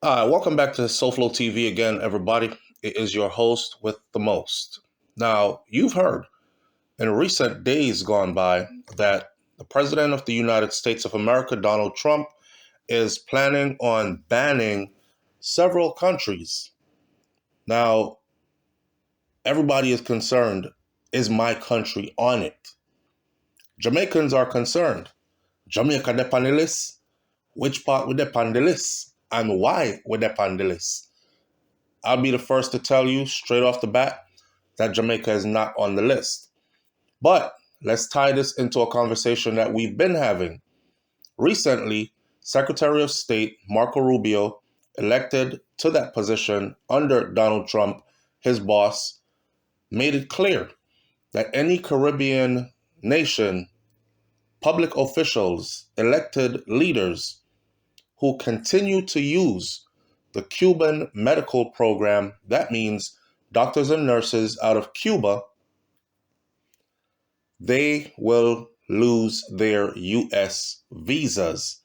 Welcome back to SouFLoTV again, everybody. It is your host with the most. Now, you've heard in recent days gone by that the President of the United States of America, Donald Trump, is planning on banning several countries. Now, everybody is concerned, is my country on it? Jamaicans are concerned. Jamaica dep on the list? Which part we dep on the list? And why we dep on the list? I'll be the first to tell you straight off the bat that Jamaica is not on the list. But let's tie this into a conversation that we've been having. Recently, Secretary of State Marco Rubio, elected to that position under Donald Trump, his boss, made it clear that any Caribbean nation, public officials, elected leaders who continue to use the Cuban medical program, that means doctors and nurses out of Cuba, they will lose their U.S. visas.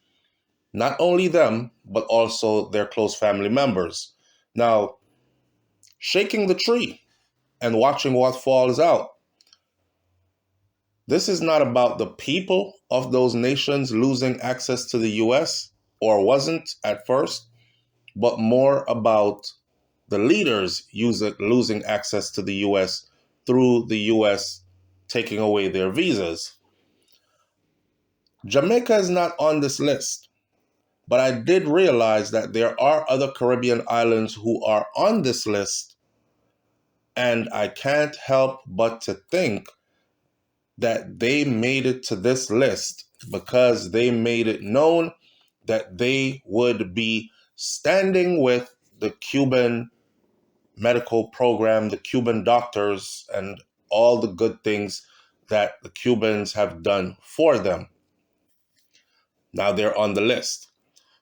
Not only them, but also their close family members. Now, shaking the tree and watching what falls out. This is not about the people of those nations losing access to the U.S., or wasn't at first, but more about the leaders losing access to the U.S. through the U.S. taking away their visas. Jamaica is not on this list, but I did realize that there are other Caribbean islands who are on this list, and I can't help but to think that they made it to this list because they made it known that they would be standing with the Cuban medical program, the Cuban doctors, and all the good things that the Cubans have done for them. Now they're on the list.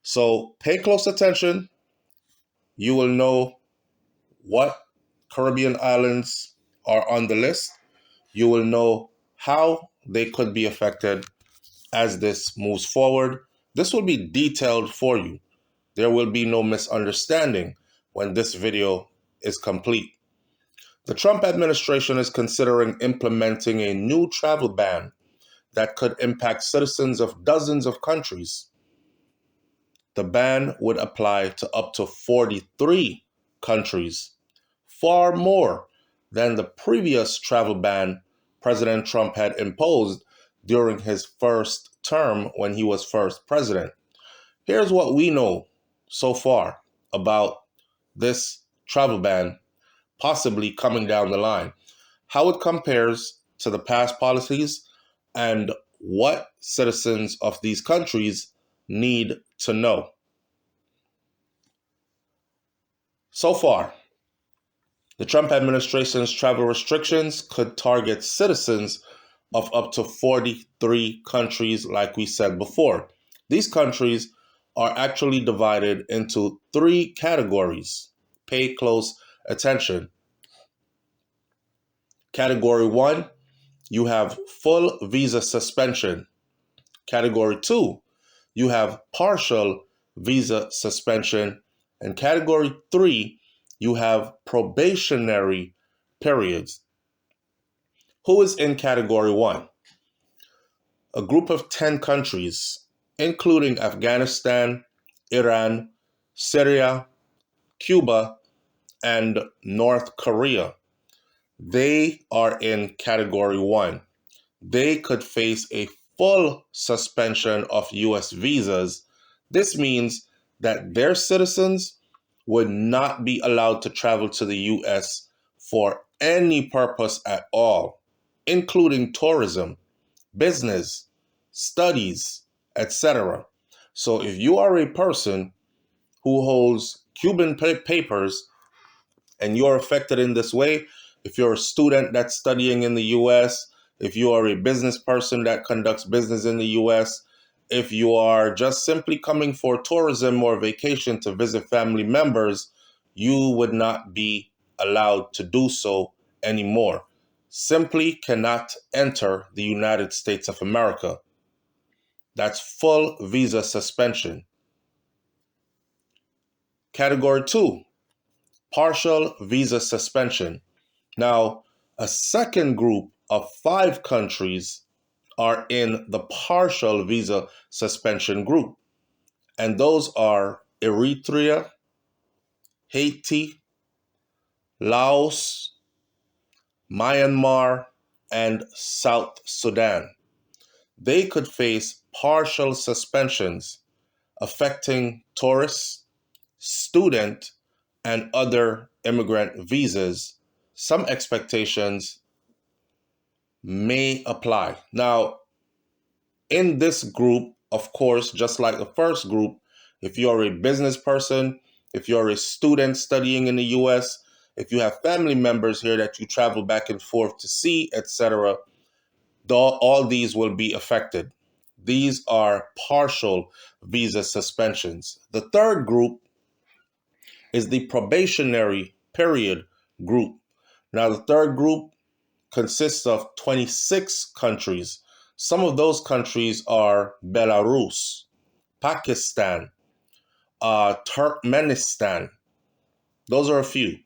So pay close attention. You will know what Caribbean islands are on the list. You will know how they could be affected as this moves forward. This will be detailed for you. There will be no misunderstanding when this video is complete. The Trump administration is considering implementing a new travel ban that could impact citizens of dozens of countries. The ban would apply to up to 43 countries, far more than the previous travel ban President Trump had imposed during his first term when he was first president. Here's what we know so far about this travel ban possibly coming down the line, how it compares to the past policies, and what citizens of these countries need to know. So far, the Trump administration's travel restrictions could target citizens of up to 43 countries, like we said before. These countries are actually divided into three categories. Pay close attention. Category 1, you have full visa suspension. Category 2, you have partial visa suspension. And Category 3, you have probationary periods. Who is in Category 1? A group of 10 countries, including Afghanistan, Iran, Syria, Cuba, and North Korea. They are in Category 1. They could face a full suspension of U.S. visas. This means that their citizens would not be allowed to travel to the U.S. for any purpose at all, including tourism, business, studies, etc. So if you are a person who holds Cuban papers and you're affected in this way, if you're a student that's studying in the U.S., if you are a business person that conducts business in the U.S., if you are just simply coming for tourism or vacation to visit family members, you would not be allowed to do so anymore. Simply cannot enter the United States of America. That's full visa suspension. Category 2, partial visa suspension. Now, a second group of 5 countries are in the partial visa suspension group, and those are Eritrea, Haiti, Laos, Myanmar, and South Sudan. They could face partial suspensions affecting tourists, student, and other immigrant visas. Some expectations may apply. Now, in this group, of course, just like the first group, if you're a business person, if you're a student studying in the US, if you have family members here that you travel back and forth to see, etc., all these will be affected. These are partial visa suspensions. The third group is the probationary period group. Now, the third group consists of 26 countries. Some of those countries are Belarus, Pakistan, Turkmenistan. Those are a few.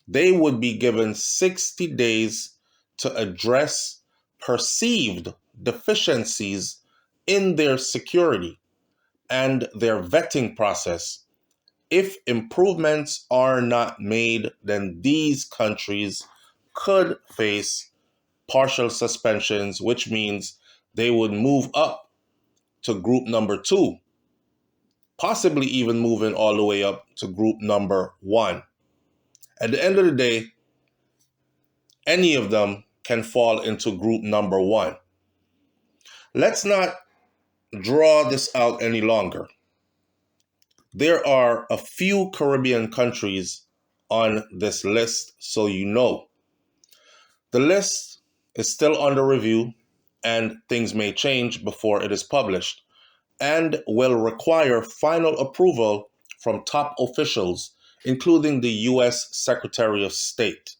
They would be given 60 days to address perceived deficiencies in their security and their vetting process. If improvements are not made, then these countries could face partial suspensions, which means they would move up to group number 2, possibly even moving all the way up to group number 1. At the end of the day, any of them can fall into group number 1. Let's not draw this out any longer. There are a few Caribbean countries on this list, so you know. The list is still under review, and things may change before it is published, and will require final approval from top officials, including the U.S. Secretary of State.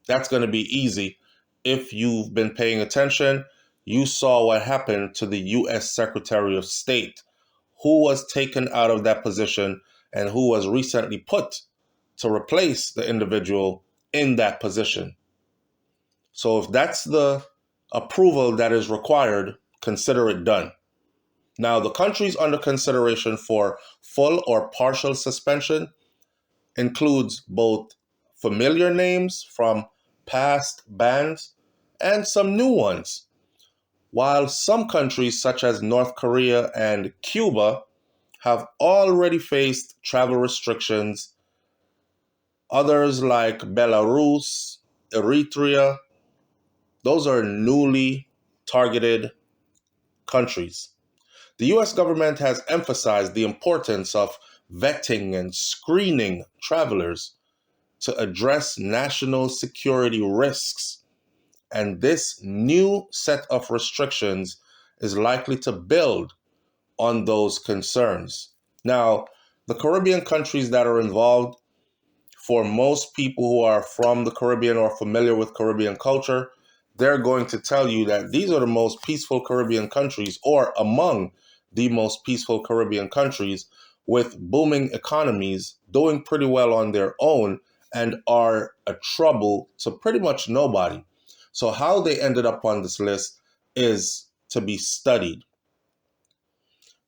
That's going to be easy. If you've been paying attention, you saw what happened to the U.S. Secretary of State, who was taken out of that position and who was recently put to replace the individual in that position. So if that's the approval that is required, consider it done. Now, the countries under consideration for full or partial suspension includes both familiar names from past bans and some new ones. While some countries such as North Korea and Cuba have already faced travel restrictions, others like Belarus, Eritrea, those are newly targeted countries. The US government has emphasized the importance of vetting and screening travelers to address national security risks, and this new set of restrictions is likely to build on those concerns. Now, the Caribbean countries that are involved, for most people who are from the Caribbean or familiar with Caribbean culture, they're going to tell you that these are the most peaceful Caribbean countries, or among the most peaceful Caribbean countries, with booming economies, doing pretty well on their own, and are a trouble to pretty much nobody. So how they ended up on this list is to be studied.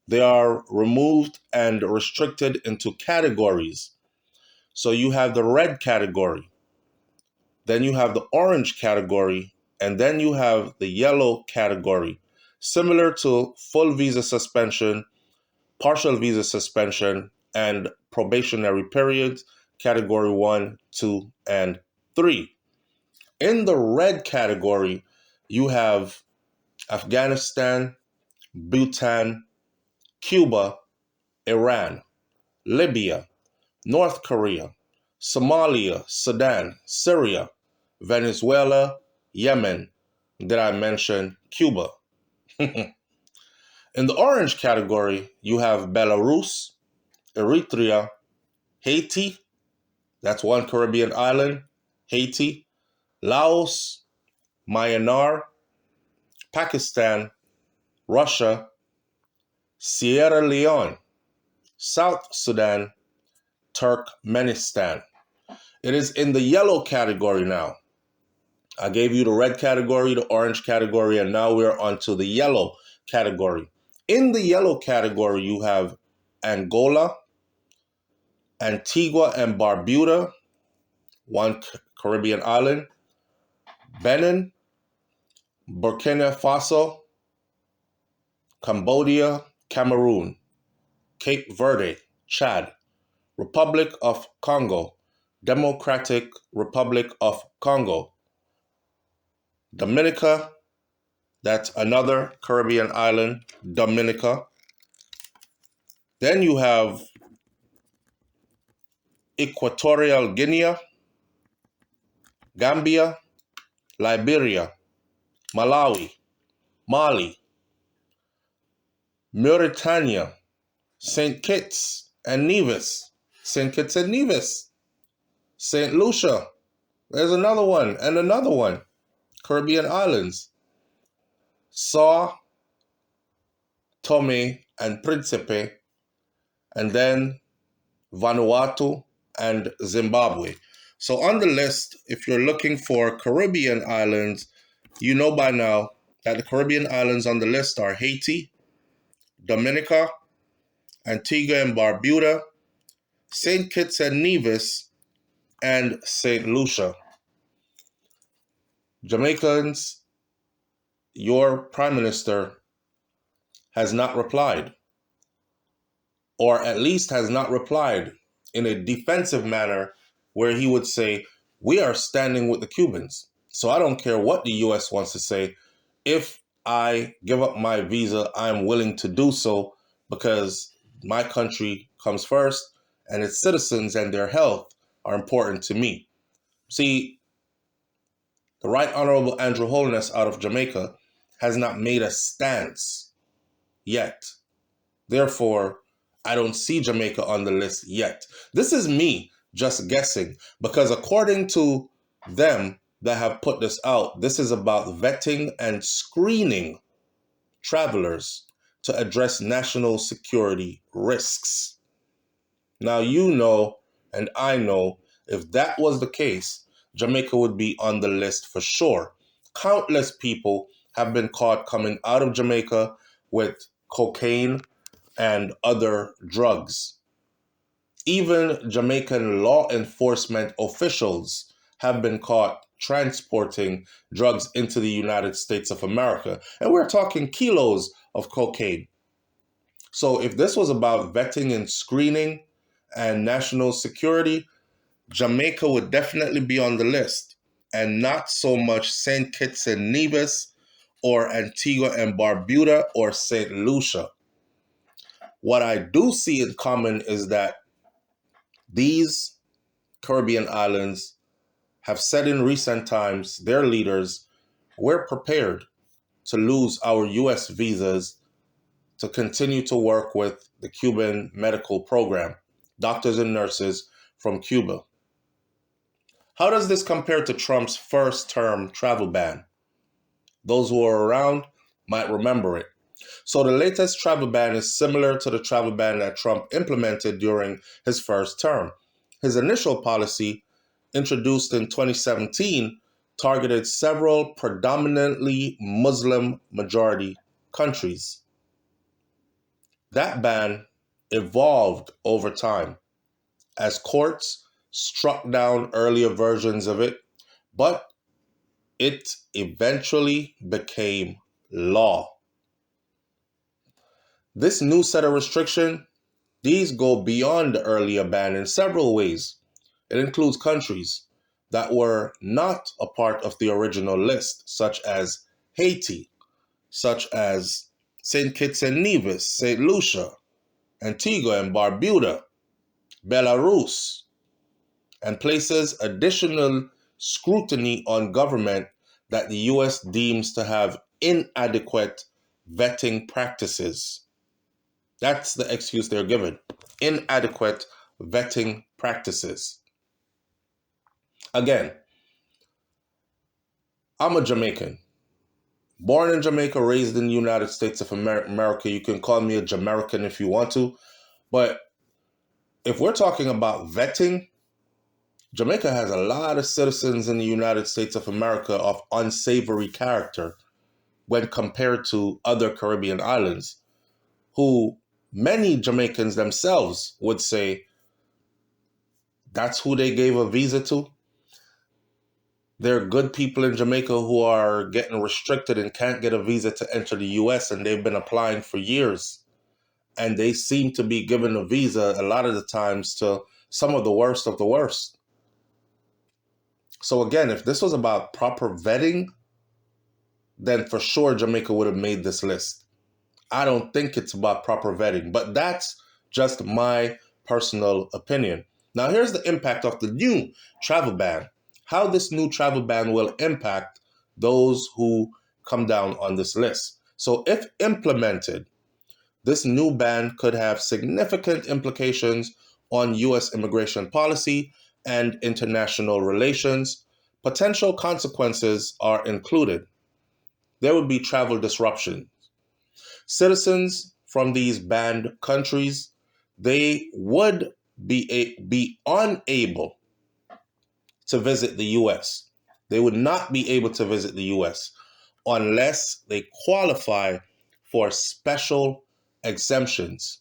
They are removed and restricted into categories. So you have the red category, then you have the orange category, and then you have the yellow category, similar to full visa suspension, partial visa suspension, and probationary periods, category 1, 2, and 3. In the red category, you have Afghanistan, Bhutan, Cuba, Iran, Libya, North Korea, Somalia, Sudan, Syria, Venezuela, Yemen. Did I mention Cuba? In the orange category, you have Belarus, Eritrea, Haiti, that's one Caribbean island, Haiti, Laos, Myanmar, Pakistan, Russia, Sierra Leone, South Sudan, Turkmenistan. It is in the yellow category now. I gave you the red category, the orange category, and now we're on to the yellow category. In the yellow category, you have Angola, Antigua and Barbuda, one Caribbean island, Benin, Burkina Faso, Cambodia, Cameroon, Cape Verde, Chad, Republic of Congo, Democratic Republic of Congo, Dominica, that's another Caribbean island, Dominica. Then you have Equatorial Guinea, Gambia, Liberia, Malawi, Mali, Mauritania, St. Kitts and Nevis, St. Kitts and Nevis, St. Lucia, there's another one, and another one, Caribbean islands, Sao Tome and Principe, and then Vanuatu and Zimbabwe. So on the list, if you're looking for Caribbean islands, you know by now that the Caribbean islands on the list are Haiti, Dominica, Antigua and Barbuda, St. Kitts and Nevis, and St. Lucia. Jamaicans, your prime minister has not replied, or at least has not replied in a defensive manner where he would say, we are standing with the Cubans. So I don't care what the U.S. wants to say. If I give up my visa, I'm willing to do so because my country comes first and its citizens and their health are important to me. See, the Right Honorable Andrew Holness out of Jamaica has not made a stance yet. Therefore, I don't see Jamaica on the list yet. This is me just guessing, because according to them that have put this out, this is about vetting and screening travelers to address national security risks. Now, you know, and I know, if that was the case, Jamaica would be on the list for sure. Countless people have been caught coming out of Jamaica with cocaine and other drugs. Even Jamaican law enforcement officials have been caught transporting drugs into the United States of America. And we're talking kilos of cocaine. So if this was about vetting and screening and national security, Jamaica would definitely be on the list, and not so much St. Kitts and Nevis or Antigua and Barbuda or St. Lucia. What I do see in common is that these Caribbean islands have said in recent times, their leaders, we're prepared to lose our U.S. visas to continue to work with the Cuban medical program, doctors and nurses from Cuba. How does this compare to Trump's first term travel ban? Those who are around might remember it. So the latest travel ban is similar to the travel ban that Trump implemented during his first term. His initial policy, introduced in 2017, targeted several predominantly Muslim majority countries. That ban evolved over time as courts struck down earlier versions of it, but it eventually became law. This new set of restrictions, these go beyond the earlier ban in several ways. It includes countries that were not a part of the original list, such as Haiti, such as St. Kitts and Nevis, St. Lucia, Antigua and Barbuda, Belarus, and places additional scrutiny on government that the U.S. deems to have inadequate vetting practices. That's the excuse they're given. Inadequate vetting practices. Again, I'm a Jamaican. Born in Jamaica, raised in the United States of America. You can call me a Jamaican if you want to. But if we're talking about vetting, Jamaica has a lot of citizens in the United States of America of unsavory character when compared to other Caribbean islands, who many Jamaicans themselves would say that's who they gave a visa to. There are good people in Jamaica who are getting restricted and can't get a visa to enter the US, and they've been applying for years. And they seem to be given a visa a lot of the times to some of the worst of the worst. So again, if this was about proper vetting, then for sure Jamaica would have made this list. I don't think it's about proper vetting, but that's just my personal opinion. Now, here's the impact of the new travel ban, how this new travel ban will impact those who come down on this list. So if implemented, this new ban could have significant implications on U.S. immigration policy and international relations. Potential consequences are included. There would be travel disruption. Citizens from these banned countries, they would be unable to visit the U.S. They would not be able to visit the U.S. unless they qualify for special exemptions.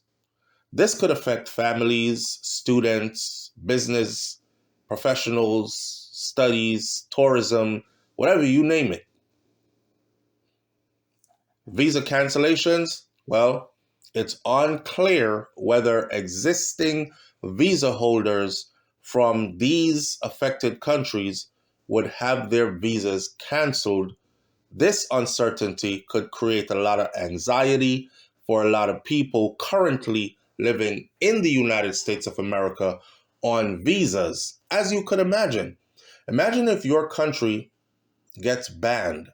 This could affect families, students, business, professionals, studies, tourism, whatever, you name it. Visa cancellations, well, it's unclear whether existing visa holders from these affected countries would have their visas canceled. This uncertainty could create a lot of anxiety for a lot of people currently living in the United States of America on visas, as you could imagine. Imagine if your country gets banned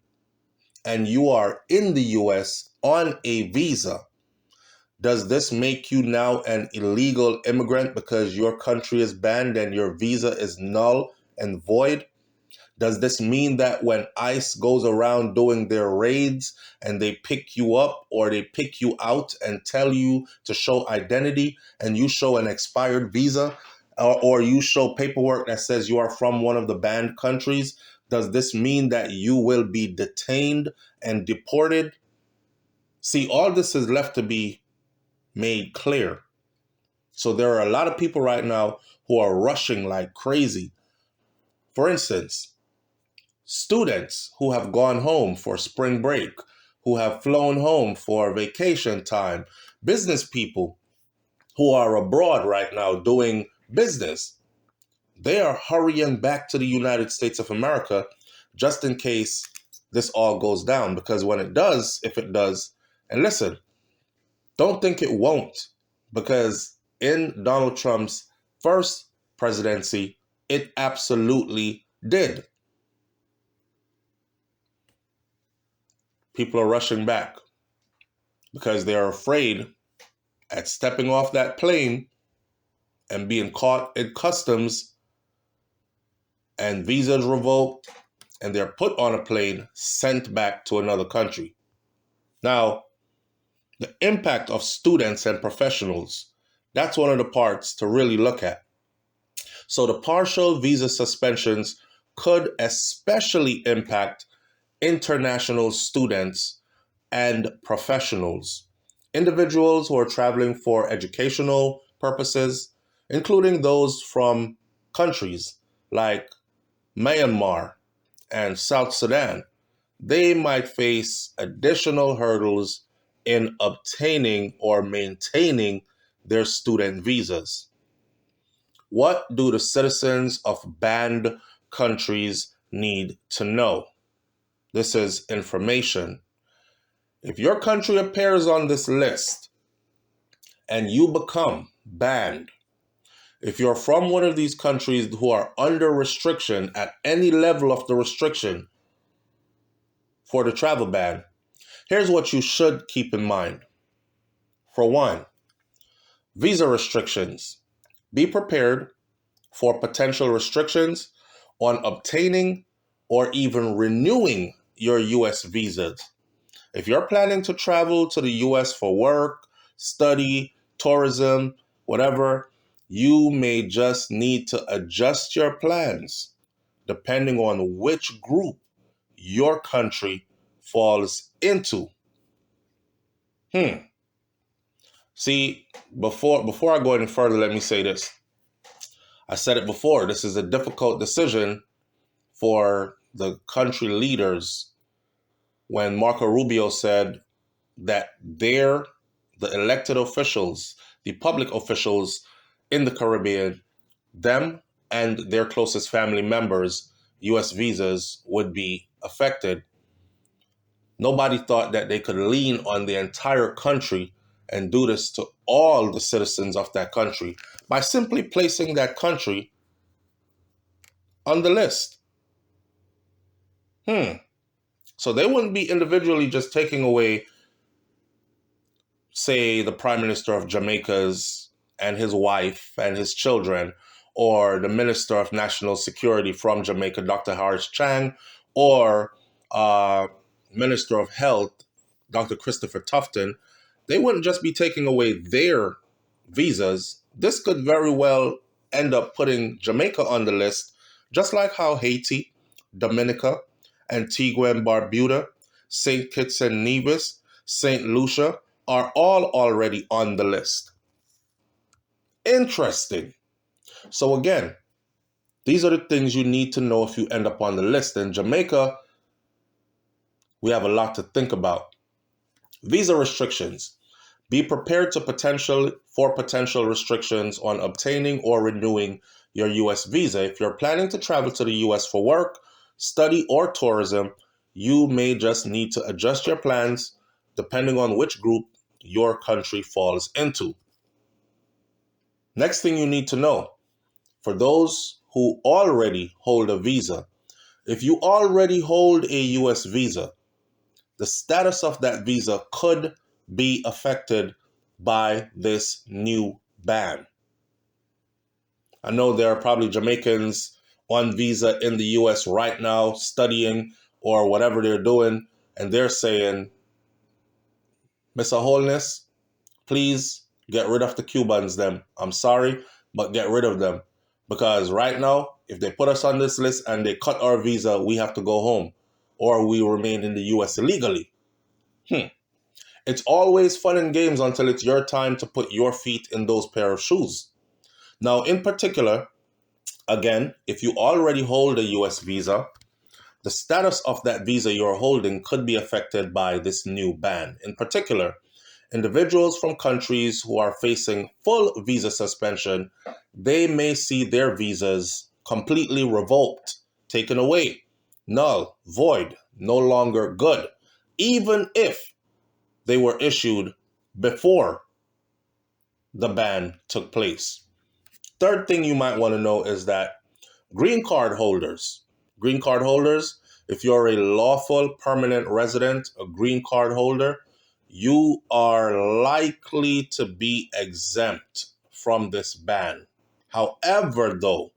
and you are in the US on a visa. Does this make you now an illegal immigrant because your country is banned and your visa is null and void? Does this mean that when ICE goes around doing their raids and they pick you up or they pick you out and tell you to show identity and you show an expired visa or you show paperwork that says you are from one of the banned countries, does this mean that you will be detained and deported? See, all this is left to be made clear. So there are a lot of people right now who are rushing like crazy. For instance, students who have gone home for spring break, who have flown home for vacation time, business people who are abroad right now doing business, they are hurrying back to the United States of America just in case this all goes down. Because when it does, if it does, and listen, don't think it won't, because in Donald Trump's first presidency, it absolutely did. People are rushing back because they're afraid at stepping off that plane and being caught in customs and visas revoked, and they're put on a plane sent back to another country. Now, the impact of students and professionals, that's one of the parts to really look at. So the partial visa suspensions could especially impact international students and professionals, individuals who are traveling for educational purposes, including those from countries like Myanmar and South Sudan. They might face additional hurdles in obtaining or maintaining their student visas. What do the citizens of banned countries need to know? This is information. If your country appears on this list and you become banned, if you're from one of these countries who are under restriction at any level of the restriction for the travel ban, here's what you should keep in mind. For one, visa restrictions. Be prepared for potential restrictions on obtaining or even renewing your U.S. visas. If you're planning to travel to the U.S. for work, study, tourism, whatever, you may just need to adjust your plans depending on which group your country falls into. See, before I go any further, let me say this. I said it before, this is a difficult decision for the country leaders when Marco Rubio said that the elected officials, the public officials in the Caribbean, them and their closest family members, U.S. visas would be affected. Nobody thought that they could lean on the entire country and do this to all the citizens of that country by simply placing that country on the list. So they wouldn't be individually just taking away, say, the Prime Minister of Jamaica's and his wife and his children, or the Minister of National Security from Jamaica, Dr. Horace Chang, or Minister of Health, Dr. Christopher Tufton. They wouldn't just be taking away their visas. This could very well end up putting Jamaica on the list, just like how Haiti, Dominica, Antigua and Barbuda, St. Kitts and Nevis, St. Lucia are all already on the list. Interesting. So again, these are the things you need to know if you end up on the list. In Jamaica, we have a lot to think about. Visa restrictions. Be prepared for potential restrictions on obtaining or renewing your U.S. visa. If you're planning to travel to the U.S. for work, study, or tourism, you may just need to adjust your plans depending on which group your country falls into. Next thing you need to know, for those who already hold a visa, if you already hold a U.S. visa, the status of that visa could be affected by this new ban. I know there are probably Jamaicans on visa in the U.S. right now studying or whatever they're doing, and they're saying, Mr. Holness, please get rid of the Cubans them. I'm sorry, but get rid of them. Because right now, if they put us on this list and they cut our visa, we have to go home or we remain in the U.S. illegally. It's always fun and games until it's your time to put your feet in those pair of shoes. Now, in particular, again, if you already hold a U.S. visa, the status of that visa you're holding could be affected by this new ban. In particular, individuals from countries who are facing full visa suspension, they may see their visas completely revoked, taken away, null, void, no longer good, even if they were issued before the ban took place. Third thing you might want to know is that green card holders, if you're a lawful permanent resident, a green card holder, you are likely to be exempt from this ban. However, though,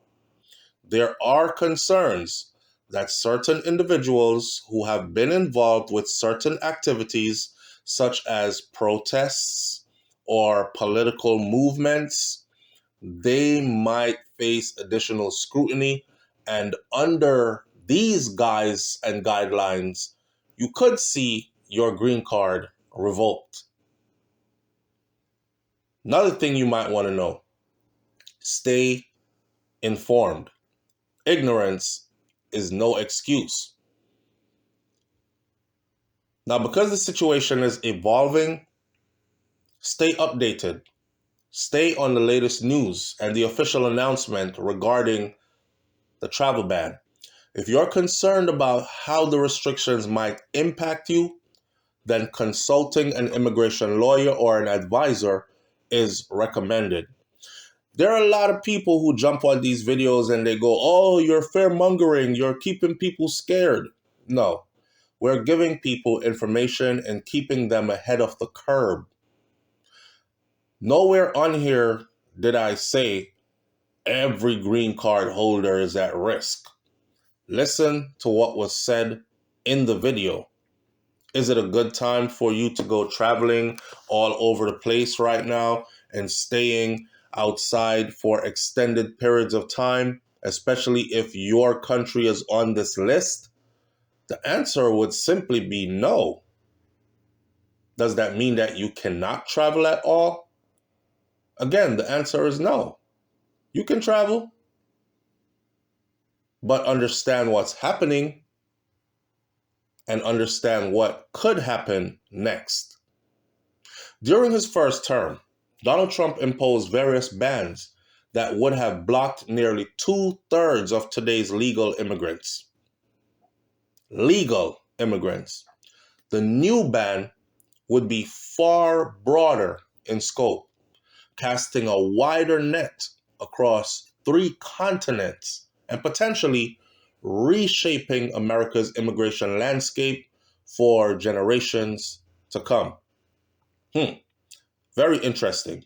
there are concerns that certain individuals who have been involved with certain activities, such as protests or political movements, they might face additional scrutiny. And under these guise and guidelines, you could see your green card revoked. Another thing you might want to know, stay informed. Ignorance is no excuse. Now, because the situation is evolving, stay updated. Stay on the latest news and the official announcement regarding the travel ban. If you're concerned about how the restrictions might impact you, then consulting an immigration lawyer or an advisor is recommended. There are a lot of people who jump on these videos and they go, oh, you're fear-mongering, you're keeping people scared. No, we're giving people information and keeping them ahead of the curve. Nowhere on here did I say every green card holder is at risk. Listen to what was said in the video. Is it a good time for you to go traveling all over the place right now and staying outside for extended periods of time, especially if your country is on this list? The answer would simply be no. Does that mean that you cannot travel at all? Again, the answer is no. You can travel, but understand what's happening and understand what could happen next. During his first term, Donald Trump imposed various bans that would have blocked nearly 2/3 of today's legal immigrants. Legal immigrants. The new ban would be far broader in scope, casting a wider net across 3 continents and potentially reshaping America's immigration landscape for generations to come. Very interesting.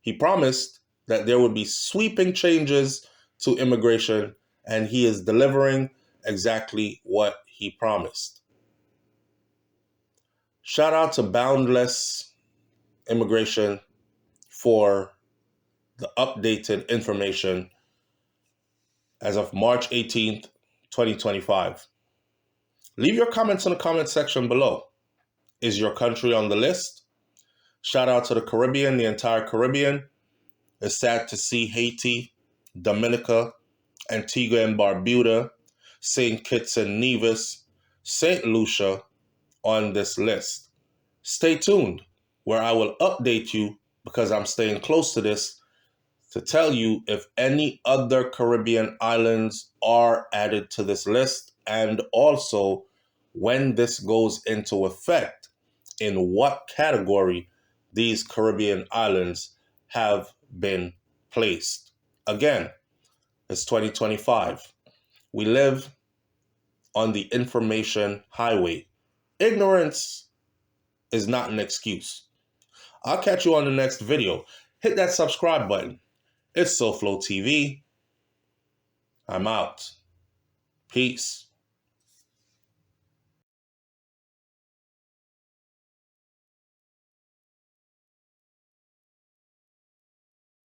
He promised that there would be sweeping changes to immigration, and he is delivering exactly what he promised. Shout out to Boundless Immigration for the updated information as of March 18th, 2025. Leave your comments in the comment section below. Is your country on the list? Shout out to the Caribbean, the entire Caribbean. It's sad to see Haiti, Dominica, Antigua and Barbuda, St. Kitts and Nevis, St. Lucia on this list. Stay tuned, where I will update you, because I'm staying close to this, to tell you if any other Caribbean islands are added to this list, and also when this goes into effect, in what category these Caribbean islands have been placed. Again, it's 2025. We live on the information highway. Ignorance is not an excuse. I'll catch you on the next video. Hit that subscribe button. It's SouFLoTV. I'm out. Peace.